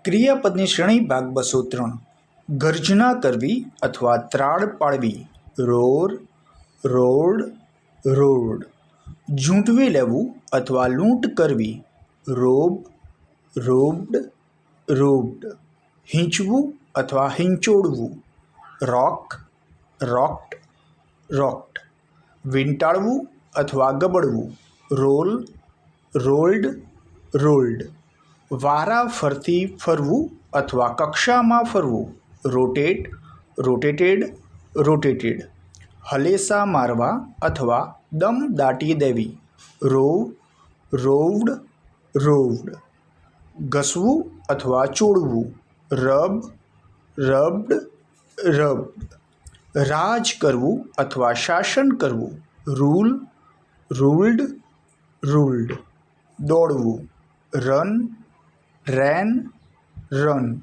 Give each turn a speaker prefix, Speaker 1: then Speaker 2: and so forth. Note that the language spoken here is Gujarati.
Speaker 1: ક્રિયાપદની શ્રેણી ભાગ 203. ગર્જના કરવી અથવા ત્રાડ પાડવી. Roar, road, road. ઝૂંટવી લેવું અથવા લૂંટ કરવી. રોબ, રોબ્ડ, રોબ્ડ. હીંચવું અથવા હિંચોળવું. રોક, રોક્ડ, રોક્ડ. વીંટાળવું અથવા ગબડવું. Role, rolled, rolled. વારા ફરતી ફરવું અથવા કક્ષામાં ફરવું. Rotate, rotated, rotated. હલેસા મારવા અથવા દમ દાટી દેવી. રોવ, રોવ્ડ, રોવ્ડ. ઘસવું અથવા ચોળવું. રબ, રબ્ડ, રબ્ડ. રાજ કરવું અથવા શાસન કરવું. Rule, ruled, ruled. દોડવું. રન, રેન, રન.